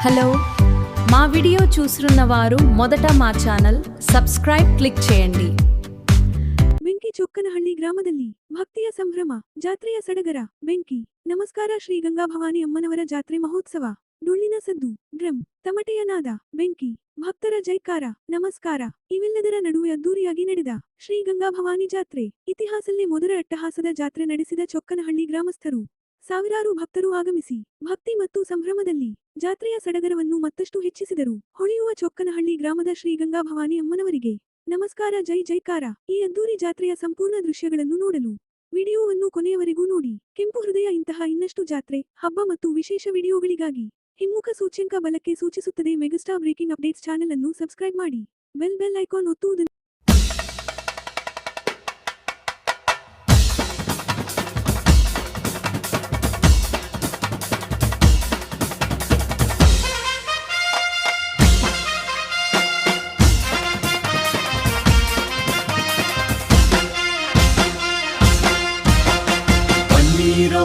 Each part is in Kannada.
హలో, మా వీడియో చూస్తున్న వారు మొదట మా ಚಾನಲ್ ಸಬ್ಸ್ಕ್ರೈಬ್ ಕ್ಲಿಕ್ చేయండి. ಬೆಂಕಿ ಚೊಕ್ಕನಹಳ್ಳಿ ಗ್ರಾಮದಲ್ಲಿ ಭಕ್ತಿಯ ಸಂಭ್ರಮ, ಜಾತ್ರೆಯ ಸಡಗರ. ಬೆಂಕಿ ನಮಸ್ಕಾರ. ಶ್ರೀ ಗಂಗಾ ಭವಾನಿ ಅಮ್ಮನವರ ಜಾತ್ರೆ ಮಹೋತ್ಸವ. ಡೊಳ್ಳಿನ ಸದ್ದು, ಡ್ರಮ್, ತಮಟೆಯ ನಾದ, ಬೆಂಕಿ, ಭಕ್ತರ ಜೈಕಾರ, ನಮಸ್ಕಾರ ಇವೆಲ್ಲದರ ನಡುವೆ ಅದ್ದೂರಿಯಾಗಿ ನಡೆದ ಶ್ರೀ ಗಂಗಾ ಭವಾನಿ ಜಾತ್ರೆ. ಇತಿಹಾಸಲ್ಲೇ ಮೊದಲ ಅಟ್ಟಹಾಸದ ಜಾತ್ರೆ ನಡೆಸಿದ ಚೊಕ್ಕನಹಳ್ಳಿ ಗ್ರಾಮಸ್ಥರು. ಸಾವಿರಾರು ಭಕ್ತರು ಆಗಮಿಸಿ ಭಕ್ತಿ ಮತ್ತು ಸಂಭ್ರಮದಲ್ಲಿ ಜಾತ್ರೆಯ ಸಡಗರವನ್ನು ಮತ್ತಷ್ಟು ಹೆಚ್ಚಿಸಿದರು. ಹೊಳೆಯುವ ಚೊಕ್ಕನಹಳ್ಳಿ ಗ್ರಾಮದ ಶ್ರೀ ಗಂಗಾ ಭವಾನಿ ಅಮ್ಮನವರಿಗೆ ನಮಸ್ಕಾರ, ಜೈ ಜೈಕಾರ. ಈ ಅದ್ದೂರಿ ಜಾತ್ರೆಯ ಸಂಪೂರ್ಣ ದೃಶ್ಯಗಳನ್ನು ನೋಡಲು ವಿಡಿಯೋವನ್ನು ಕೊನೆಯವರೆಗೂ ನೋಡಿ. ಕೆಂಪು ಹೃದಯ ಇಂತಹ ಇನ್ನಷ್ಟು ಜಾತ್ರೆ, ಹಬ್ಬ ಮತ್ತು ವಿಶೇಷ ವಿಡಿಯೋಗಳಿಗಾಗಿ ಹಿಮ್ಮುಖ ಸೂಚ್ಯಂಕ ಬಲಕ್ಕೆ ಸೂಚಿಸುತ್ತದೆ. ಮೆಗಾಸ್ಟಾರ್ ಬ್ರೇಕಿಂಗ್ ಅಪ್ಡೇಟ್ಸ್ ಚಾನೆಲ್ ಅನ್ನು ಸಬ್ಸ್ಕ್ರೈಬ್ ಮಾಡಿ. ಬೆಲ್ ಐಕಾನ್ ಒತ್ತುವುದನ್ನು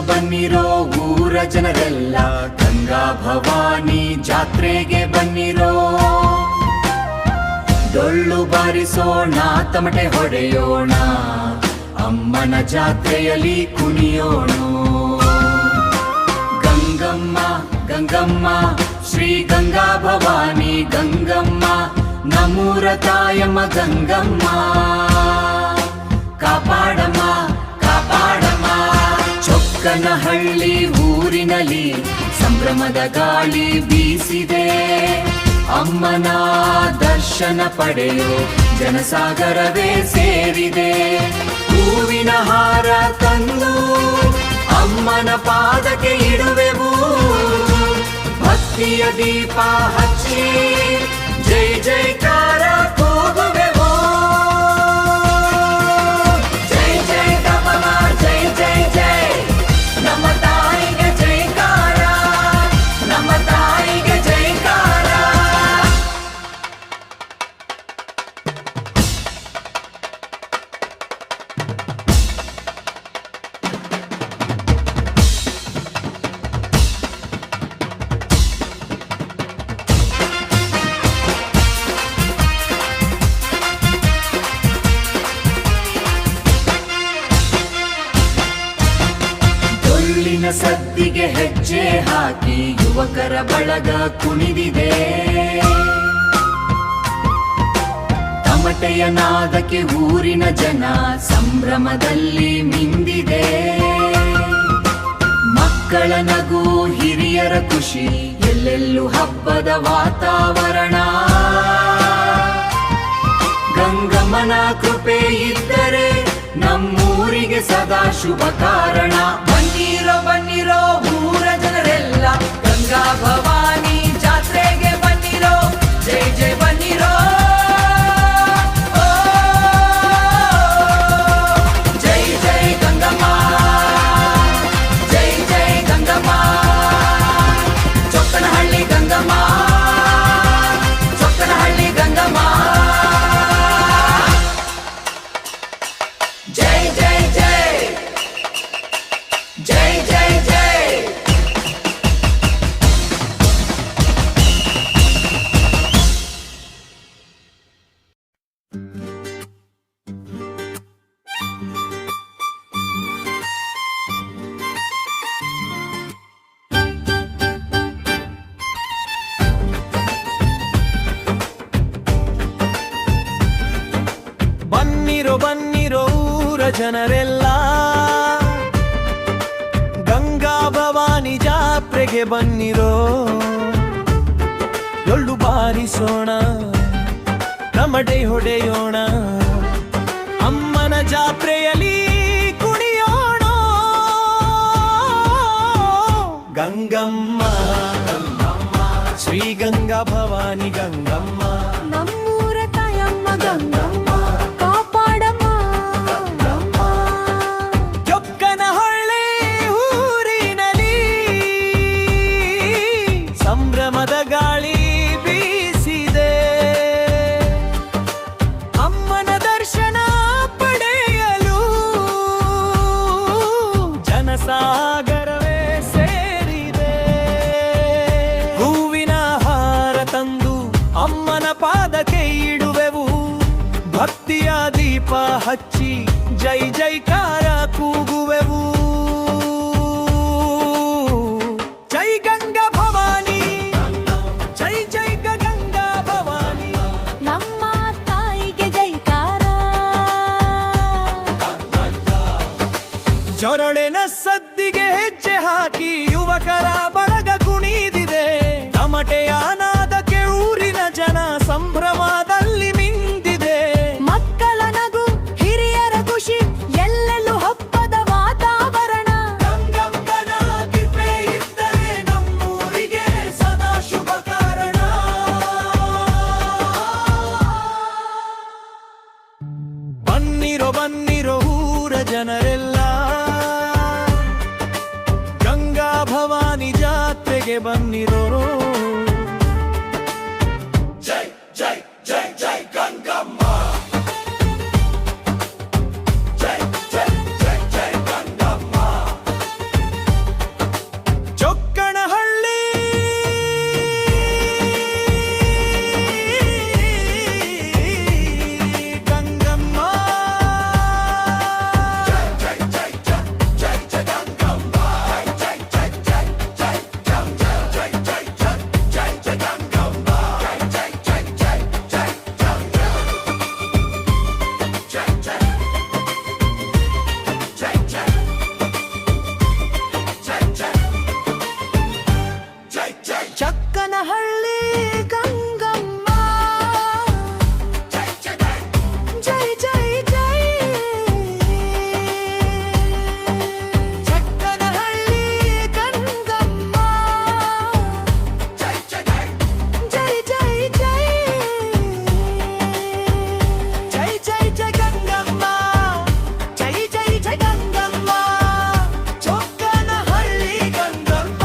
ಬನ್ನಿರೋ ಊರ ಜನರೆಲ್ಲ, ಗಂಗಾ ಭವಾನಿ ಜಾತ್ರೆಗೆ ಬನ್ನಿರೋ. ಡೊಳ್ಳು ಬಾರಿಸೋಣ, ತಮಟೆ ಹೊಡೆಯೋಣ, ಅಮ್ಮನ ಜಾತ್ರೆಯಲ್ಲಿ ಕುಣಿಯೋಣ. ಗಂಗಮ್ಮ ಗಂಗಮ್ಮ ಶ್ರೀ ಗಂಗಾ ಭವಾನಿ ಗಂಗಮ್ಮ, ನಮ್ಮೂರ ತಾಯಮ್ಮ ಗಂಗಮ್ಮ, ಕಾಪಾಡಮ್ಮ ಕಾಪಾಡಮ್ಮ. ಚೊಕ್ಕನಹಳ್ಳಿ ಊರಿನಲ್ಲಿ ಸಂಭ್ರಮದ ಗಾಳಿ ಬೀಸಿದೆ, ಅಮ್ಮನ ದರ್ಶನ ಪಡೆಯೋ ಜನಸಾಗರವೇ ಸೇರಿದೆ. ಹೂವಿನ ಹಾರ ತಂದು ಅಮ್ಮನ ಪಾದಕ್ಕೆ ಇಡುವೆವು, ಭಕ್ತಿಯ ದೀಪ ಹಚ್ಚಿ ಜೈ ಜೈಕಾರ ಕೂಗುವೆವು. ಜೈ ಜೈ ಗಮನ, ಜೈ ಜೈ ಜೈ, ನಮ್ಮ ತಾಯಿಗೆ ಜೈಕಾರ, ನಮ್ಮ ತಾಯಿಗೆ ಜೈಕಾರ. ಡೊಳ್ಳಿನ ಸದ್ದಿಗೆ ಹೆಜ್ಜೆ ಹಾಕಿ ಯುವಕರ ಬಳಗ ಕುಣಿದಿದೆ, ತಮಟೆಯ ನಾದಕ್ಕೆ ಊರಿನ ಜನ ಸಂಭ್ರಮದಲ್ಲಿ ಮಿಂದಿದೆ. ಮಕ್ಕಳ ನಗು, ಹಿರಿಯರ ಖುಷಿ, ಎಲ್ಲೆಲ್ಲೂ ಹಬ್ಬದ ವಾತಾವರಣ. ಗಂಗಮ್ಮನ ಕೃಪೆ ಇದ್ದರೆ ನಮ್ಮೂರಿಗೆ ಸದಾ ಶುಭ ಕಾರಣ. ಬನ್ನಿರೋ ಊರ ಜನರೆಲ್ಲ, ಗಂಗಾ ಭವಾನಿ ಜಾತ್ರೆಗೆ ಬನ್ನಿರೋ, ಜೈ ಜೈ ಬನ್ನಿರೋ. ಜೈ ಜೈ ಗಂಗಮ್ಮ, ಜೈ ಜೈ ಗಂಗಮ್ಮ, ಚೊಕ್ಕನಹಳ್ಳಿ ಗಂಗಮ್ಮ, ಚೊಕ್ಕನಹಳ್ಳಿ ಗಂಗಮ್ಮ. ಜೈ ಜೈ ಜೈ, ಜೈ ಜೈ ಜೈ. ಬನ್ನಿರೋ ಊರ ಜನರೆಲ್ಲ, ಗಂಗಾ ಭವಾನಿ ಜಾತ್ರೆಗೆ ಬನ್ನಿರೋ. ಡೊಳ್ಳು ಬಾರಿಸೋಣ, ತಮಟೆ ಹೊಡೆಯೋಣ, ಅಮ್ಮನ ಜಾತ್ರೆಯಲ್ಲಿ ಕುಣಿಯೋಣ. ಗಂಗಮ್ಮ ಶ್ರೀ ಗಂಗಾ ಭವಾನಿ ಗಂಗಮ್ಮ, ನಮ್ಮೂರ ತಾಯಮ್ಮ ಗಂಗಮ್ಮ, ಕಾಪಾಡಮ್ಮ ಗಂಗಮ್ಮ. ಚೊಕ್ಕನಹಳ್ಳಿ ಊರಿನಲ್ಲಿ ಸಂಭ್ರಮದ ಗಾಳಿ ಬೀಸಿದೆ, ಅಮ್ಮನ ದರ್ಶನ ಪಡೆಯಲು ಜನಸಾಗರವೇ ಸೇರಿದೆ. ಹೂವಿನ ಭಕ್ತಿಯ ದೀಪ ಹಚ್ಚಿ ಜೈ ಜೈಕಾರ ಕೂಗುವೆವು. ಜೈ ಗಂಗಾ ಭವಾನಿ, ಜೈ ಜೈ ಗಂಗಾ ಭವಾನಿ. ನಮ್ಮ ತಾಯಿಗೆ ಜೈಕಾರ. ಜೊರಳಿನ ಸದ್ದಿಗೆ ಹೆಜ್ಜೆ ಹಾಕಿ ಯುವಕರ ಬಳಗ ಕುಣಿದಿದೆ. ತಮಟೆಯ ನಾದಕ್ಕೆ ಊರಿನ ಜನ ಸಂಭ್ರಮದಲ್ಲಿ ಮಿಂದಿದೆ. ಮಕ್ಕಳ ನಗು, ಹಿರಿಯರ ಖುಷಿ, ಎಲ್ಲೆಲ್ಲೂ ಹಬ್ಬದ ವಾತಾವರಣ. ಗಂಗಮ್ಮನ ಕೃಪೆ ಇದ್ದರೆ ನಮ್ಮೂರಿಗೆ ಸದಾ ಶುಭ ಕಾರಣ. ಬನ್ನಿರೋ ಬನ್ನಿರೋ ಊರ ಜನರೆಲ್ಲ, ಗಂಗಾ ಭವಾನಿ ಜಾತ್ರೆಗೆ ಬನ್ನಿರೋ. ಜೈ ಜೈ ಜೈ ಜೈ ಗಂಗಮ್ಮ, ಜೈ ಜೈ ಜೈ ಜೈ ಗಂಗಮ್ಮ. ಚೊಕ್ಕನಹಳ್ಳಿ ಗಂಗಮ್ಮ, ಜೈ ಜೈ ಜೈ ಜೈ ಜೈ ಗಂಗಮ್ಮ, ಜೈ ಜೈ ಜೈ ಜೈ ಜೈ ಜೈ ಜೈ ಜೈ ಜೈ ಗಂಗಮ್ಮ, ಜೈ ಜೈ ಜೈ ಜೈ ಜೈ ಜೈ ಜೈ ಜೈ ಜೈ ಜೈ ಚಕ್ಕನಹಳ್ಳಿ ಗಂಗಮ್ಮ, ಜೈ ಜೈ ಜೈ ಜೈ ಜೈ. ಚಕ್ಕನಹಳ್ಳಿ ಗಂಗಮ್ಮ, ಜೈ ಜೈ ಜೈ ಜೈ ಜೈ. ಜೈ ಜೈ ಜೈ ಗಂಗಮ್ಮ, ಜೈ ಜೈ ಜೈ ಗಂಗಮ್ಮ, ಚೊಕ್ಕನಹಳ್ಳಿ ಗಂಗಮ್ಮ,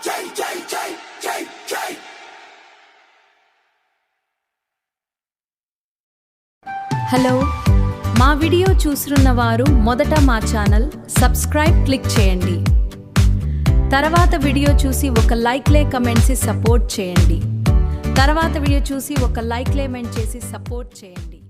ಜೈ ಜೈ ಜೈ ಜೈ ಜೈ. హలో, మా వీడియో చూస్తున్న వారు మొదట మా ఛానల్ సబ్స్క్రైబ్ క్లిక్ చేయండి. తర్వాత వీడియో చూసి ఒక లైక్లే కమెంట్స్ సపోర్ట్ చేయండి. తర్వాత వీడియో చూసి ఒక లైక్లే కమెంట్ చేసి సపోర్ట్ చేయండి.